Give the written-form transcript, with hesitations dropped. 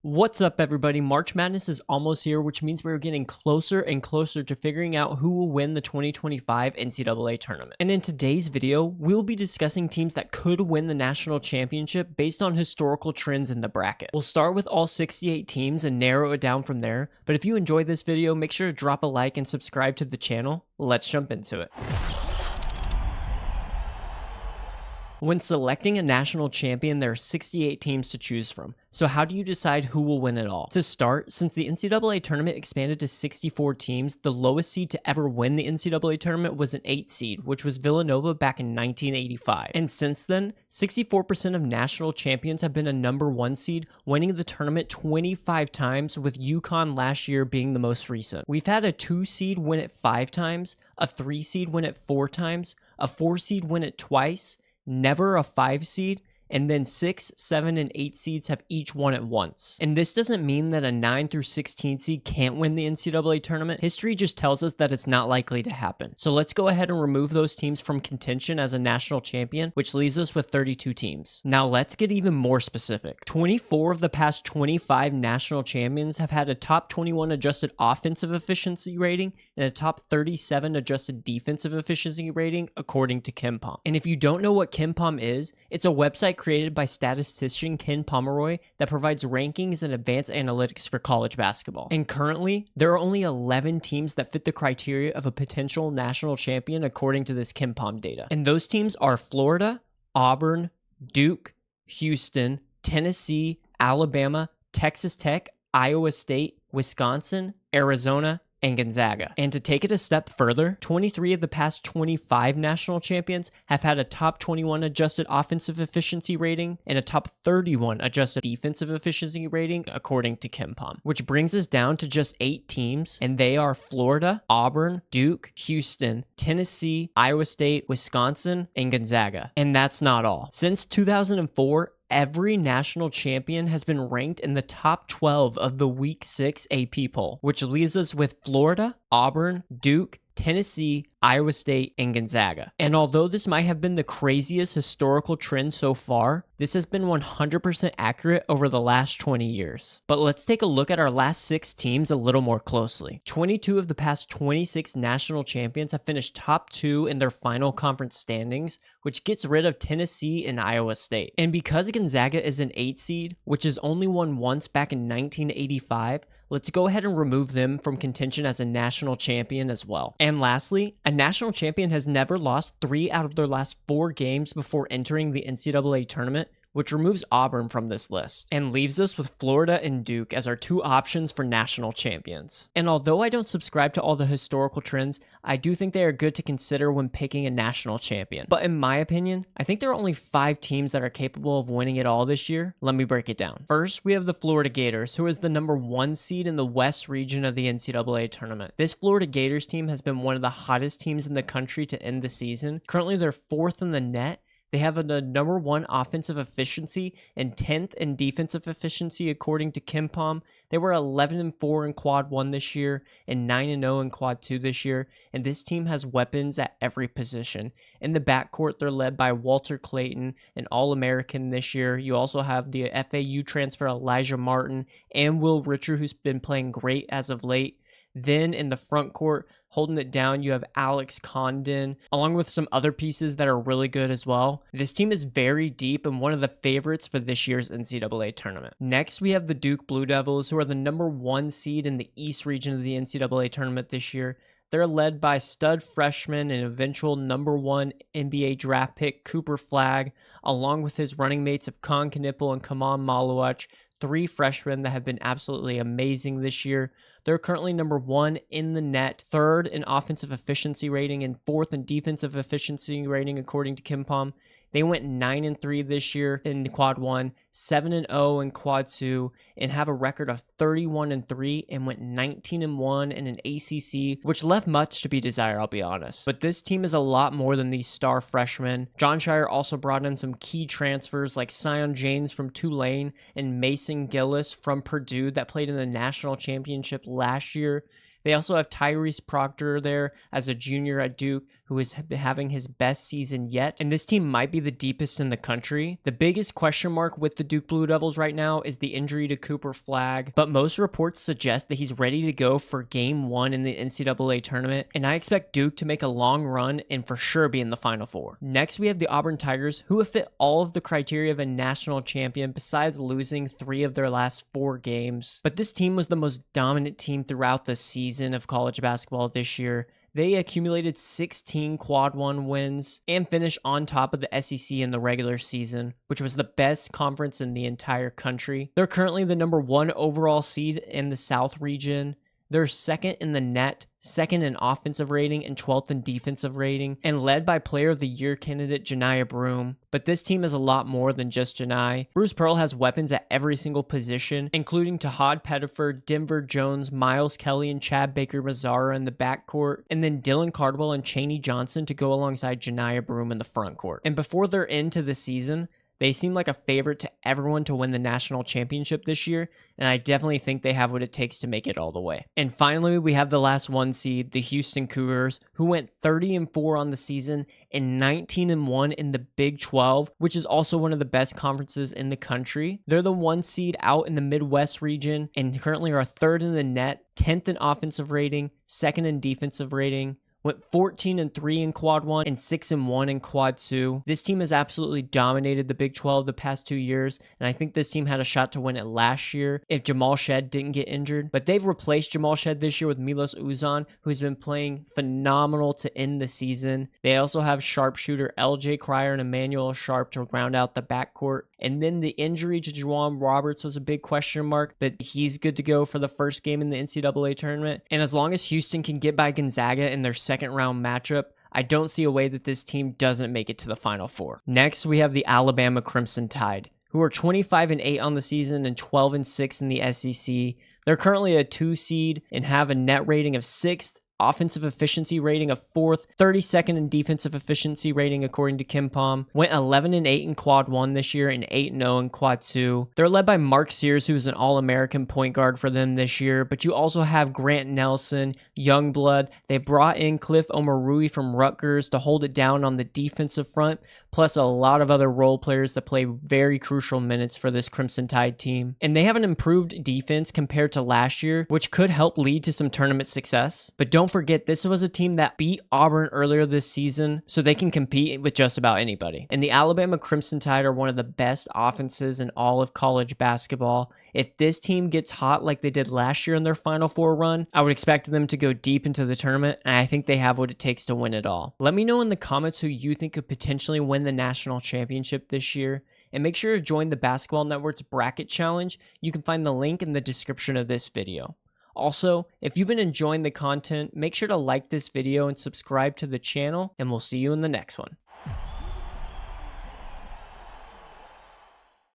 What's up, everybody? March Madness is almost here, which means we're getting closer and closer to figuring out who will win the 2025 NCAA tournament. And in today's video, we'll be discussing teams that could win the national championship based on historical trends in the bracket. We'll start with all 68 teams and narrow it down from there, but if you enjoyed this video, make sure to drop a like and subscribe to the channel. Let's jump into it. When selecting a national champion, there are 68 teams to choose from. So how do you decide who will win it all? To start, since the NCAA tournament expanded to 64 teams, the lowest seed to ever win the NCAA tournament was an 8 seed, which was Villanova back in 1985. And since then, 64% of national champions have been a number 1 seed, winning the tournament 25 times, with UConn last year being the most recent. We've had a 2 seed win it 5 times, a 3 seed win it 4 times, a 4 seed win it twice, never a 5 seed, and then 6, 7, and 8 seeds have each won it once. And this doesn't mean that a 9 through 16 seed can't win the NCAA tournament. History just tells us that it's not likely to happen. So let's go ahead and remove those teams from contention as a national champion, which leaves us with 32 teams. Now let's get even more specific. 24 of the past 25 national champions have had a top 21 adjusted offensive efficiency rating and a top 37 adjusted defensive efficiency rating, according to KenPom. And if you don't know what KenPom is, it's a website created by statistician Ken Pomeroy that provides rankings and advanced analytics for college basketball. And currently, there are only 11 teams that fit the criteria of a potential national champion according to this KenPom data. And those teams are Florida, Auburn, Duke, Houston, Tennessee, Alabama, Texas Tech, Iowa State, Wisconsin, Arizona, and Gonzaga. And to take it a step further, 23 of the past 25 national champions have had a top 21 adjusted offensive efficiency rating and a top 31 adjusted defensive efficiency rating, according to KenPom, which brings us down to just 8 teams, and they are Florida, Auburn, Duke, Houston, Tennessee, Iowa State, Wisconsin, and Gonzaga. And that's not all. Since 2004, every national champion has been ranked in the top 12 of the Week 6 AP poll, which leaves us with Florida, Auburn, Duke, Tennessee, Iowa State, and Gonzaga. And although this might have been the craziest historical trend so far, this has been 100% accurate over the last 20 years. But let's take a look at our last 6 teams a little more closely. 22 of the past 26 national champions have finished top 2 in their final conference standings, which gets rid of Tennessee and Iowa State. And because Gonzaga is an 8 seed, which has only won once back in 1985, let's go ahead and remove them from contention as a national champion as well. And lastly, a national champion has never lost 3 out of their last 4 games before entering the NCAA tournament, which removes Auburn from this list and leaves us with Florida and Duke as our 2 options for national champions. And although I don't subscribe to all the historical trends, I do think they are good to consider when picking a national champion. But in my opinion, I think there are only 5 teams that are capable of winning it all this year. Let me break it down. First, we have the Florida Gators, who is the number 1 seed in the West region of the NCAA tournament. This Florida Gators team has been one of the hottest teams in the country to end the season. Currently, they're 4th in the net. They have the number 1 offensive efficiency and 10th in defensive efficiency, according to KenPom. They were 11-4 in Quad 1 this year and 9-0 in Quad 2 this year, and this team has weapons at every position. In the backcourt, they're led by Walter Clayton, an All-American this year. You also have the FAU transfer Elijah Martin and Will Richard, who's been playing great as of late. Then in the front court, holding it down, you have Alex Condon, along with some other pieces that are really good as well. This team is very deep and one of the favorites for this year's NCAA tournament. Next, we have the Duke Blue Devils, who are the number 1 seed in the East region of the NCAA tournament this year. They're led by stud freshman and eventual number 1 NBA draft pick Cooper Flagg, along with his running mates of Kon Knipple and Kaman Maluach, 3 freshmen that have been absolutely amazing this year. They're currently number 1 in the net, 3rd in offensive efficiency rating, and 4th in defensive efficiency rating, according to KenPom. They went 9-3 this year in Quad 1, 7-0 in Quad 2, and have a record of 31-3 and went 19-1 in an ACC, which left much to be desired, I'll be honest. But this team is a lot more than these star freshmen. John Shire also brought in some key transfers like Sion James from Tulane and Mason Gillis from Purdue that played in the national championship last year. They also have Tyrese Proctor there as a junior at Duke, who is having his best season yet, and this team might be the deepest in the country. The biggest question mark with the Duke Blue Devils right now is the injury to Cooper Flagg, but most reports suggest that he's ready to go for game 1 in the NCAA tournament, and I expect Duke to make a long run and for sure be in the Final Four. Next, we have the Auburn Tigers, who have fit all of the criteria of a national champion besides losing 3 of their last 4 games. But this team was the most dominant team throughout the season of college basketball this year. They accumulated 16 quad 1 wins and finished on top of the SEC in the regular season, which was the best conference in the entire country. They're currently the number 1 overall seed in the South region. They're second in the net, second in offensive rating, and 12th in defensive rating, and led by Player of the Year candidate Janiyah Broome. But this team is a lot more than just Janai. Bruce Pearl has weapons at every single position, including Tahad Pettiford, Denver Jones, Miles Kelly, and Chad Baker-Mazzara in the backcourt, and then Dylan Cardwell and Chaney Johnson to go alongside Janiyah Broome in the frontcourt. And before they're into the season, they seem like a favorite to everyone to win the national championship this year, and I definitely think they have what it takes to make it all the way. And finally, we have the last 1 seed, the Houston Cougars, who went 30-4 on the season and 19-1 in the Big 12, which is also one of the best conferences in the country. They're the 1 seed out in the Midwest region and currently are 3rd in the net, 10th in offensive rating, 2nd in defensive rating. Went 14-3 in quad 1 and 6-1 in quad 2. This team has absolutely dominated the Big 12 the past 2 years, and I think this team had a shot to win it last year if Jamal Shead didn't get injured. But they've replaced Jamal Shead this year with Milos Uzan, who's been playing phenomenal to end the season. They also have sharpshooter LJ Cryer and Emmanuel Sharp to round out the backcourt. And then the injury to Juwan Roberts was a big question mark, but he's good to go for the first game in the NCAA tournament. And as long as Houston can get by Gonzaga in their second round matchup, I don't see a way that this team doesn't make it to the Final Four. Next, we have the Alabama Crimson Tide, who are 25-8 on the season and 12-6 in the SEC. They're currently a 2 seed and have a net rating of 6th, offensive efficiency rating of 4th, 32nd in defensive efficiency rating according to KenPom. Went 11-8 in quad 1 this year and 8-0 in quad 2. They're led by Mark Sears, who is an All-American point guard for them this year, but you also have Grant Nelson, Youngblood. They brought in Cliff Omarui from Rutgers to hold it down on the defensive front, plus a lot of other role players that play very crucial minutes for this Crimson Tide team. And they have an improved defense compared to last year, which could help lead to some tournament success. But don't forget, this was a team that beat Auburn earlier this season, so they can compete with just about anybody. And the Alabama Crimson Tide are one of the best offenses in all of college basketball. If this team gets hot like they did last year in their Final Four run, I would expect them to go deep into the tournament, and I think they have what it takes to win it all. Let me know in the comments who you think could potentially win the national championship this year, and make sure to join the Basketball Network's Bracket Challenge. You can find the link in the description of this video. Also, if you've been enjoying the content, make sure to like this video and subscribe to the channel, and we'll see you in the next one.